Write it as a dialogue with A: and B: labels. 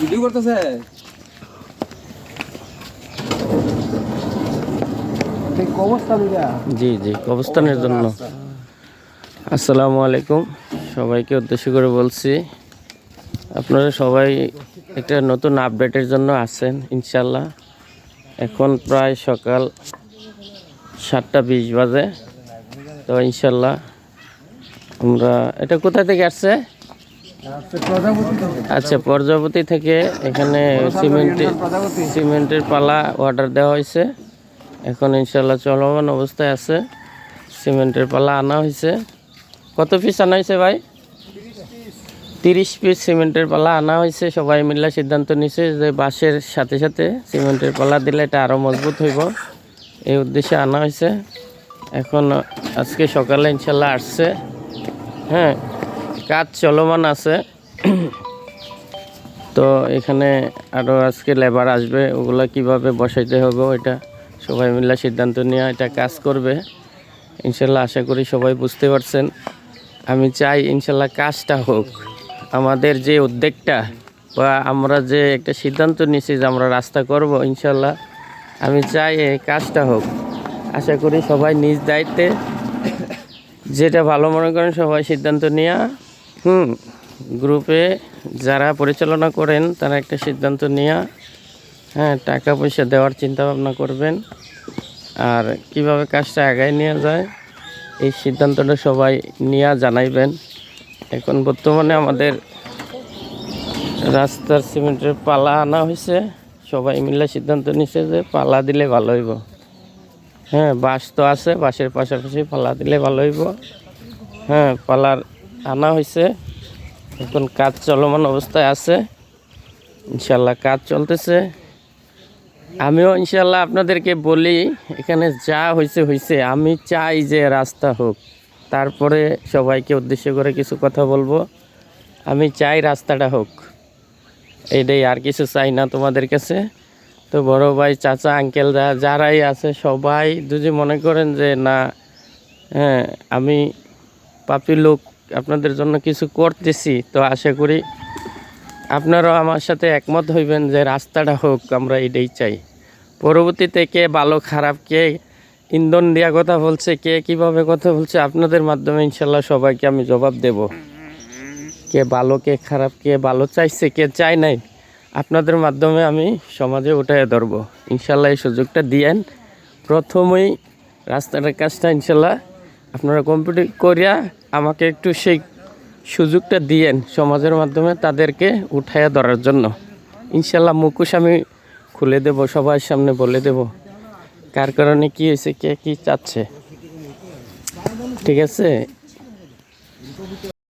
A: Video করতেছে জি জি কবরস্থানের জন্য। আসসালামু আলাইকুম, সবাইকে উদ্দেশ্য করে বলছি আপনারা সবাই একটা নতুন আপডেটের জন্য আছেন ইনশাল্লাহ। এখন প্রায় সকাল 7:20 বাজে। তো ইনশাল্লাহ আমরা এটা কোথা থেকে আসছে? আচ্ছা, প্রজাপতি থেকে। এখানে সিমেন্টের পালা অর্ডার দেওয়া হয়েছে। এখন ইনশাল্লাহ চলমান অবস্থায় আছে। সিমেন্টের পালা আনা হয়েছে। কত পিস আনা হয়েছে ভাই? 30 পিস সিমেন্টের পালা আনা হয়েছে। সবাই মিলে সিদ্ধান্ত নিছে যে বাঁশের সাথে সাথে সিমেন্টের পালা দিলে এটা আরও মজবুত হইব, এই উদ্দেশ্যে আনা হয়েছে। এখন আজকে সকালে ইনশাল্লাহ আসছে। হ্যাঁ, কাজ চলমান আছে। তো এখানে আরও আজকে লেবার আসবে, ওগুলা কিভাবে বসাইতে হবে এটা সবাই মিলে সিদ্ধান্ত নিয়ে এটা কাজ করবে ইনশাল্লাহ। আশা করি সবাই বুঝতে পারছেন। আমি চাই ইনশাল্লাহ কাজটা হোক। আমাদের যে উদ্যোগটা বা আমরা যে একটা সিদ্ধান্ত নিয়েছি যে আমরা রাস্তা করব ইনশাল্লাহ, আমি চাই এই কাজটা হোক। আশা করি সবাই নিজ দায়িত্বে যেটা ভালো মনে করেন সবাই সিদ্ধান্ত নিয়ে গ্রুপে যারা পরিচালনা করেন তারা একটা সিদ্ধান্ত নিয়ে টাকা পয়সা দেওয়ার চিন্তা ভাবনা করবেন। আর কিভাবে কাজটা আগায় নিয়ে যায় এই সিদ্ধান্তটা সবাই নিয়ে জানাইবেন। এখন বর্তমানে আমাদের রাস্তার সিমেন্টের পালা আনা হয়েছে। সবাই মিলে সিদ্ধান্ত নিছে যে পালা দিলে ভালো হইব। বাঁশ তো আছে, বাঁশের পাশাপাশি পালা দিলে ভালো হইব। পালার আনা হয়েছে। এখন কাজ চলমান অবস্থায় আছে ইনশাল্লাহ, কাজ চলতেছে। আমিও ইনশাল্লাহ আপনাদেরকে বলি, এখানে যা হয়েছে আমি চাই যে রাস্তা হোক। তারপরে সবাইকে উদ্দেশ্য করে কিছু কথা বলবো। আমি চাই রাস্তাটা হোক, এইটাই, আর কিছু চাই না তোমাদের কাছে। তো বড় ভাই, চাচা, আঙ্কেল যারাই আছে সবাই যদি মনে করেন যে না আমি পাপী লোক আপনাদের জন্য কিছু করতেছি, তো আশা করি আপনারাও আমার সাথে একমত হইবেন যে রাস্তাটা হোক। আমরা এটাই চাই। পরবর্তীতে কে ভালো খারাপ, কে ইন্ধন দেওয়া কথা বলছে, কে কিভাবে কথা বলছে, আপনাদের মাধ্যমে ইনশাল্লাহ সবাইকে আমি জবাব দেব। কে ভালো, কে খারাপ, কে ভালো চাইছে, কে চাই নাই, আপনাদের মাধ্যমে আমি সমাজে উঠায় ধরবো ইনশাল্লাহ। এই সুযোগটা দিয়েন। প্রথমেই রাস্তাটার কাজটা ইনশাল্লাহ আপনারা কমপ্লিট করিয়া আমাকে একটু সেই সুযোগটা দিয়েন সমাজের মাধ্যমে তাদেরকে উঠাইয়া ধরার জন্য ইনশাল্লাহ। মুখোশ আমি খুলে দেব, সবার সামনে বলে দেব কার কারণে কী হয়েছে, কে কী চাচ্ছে। ঠিক আছে?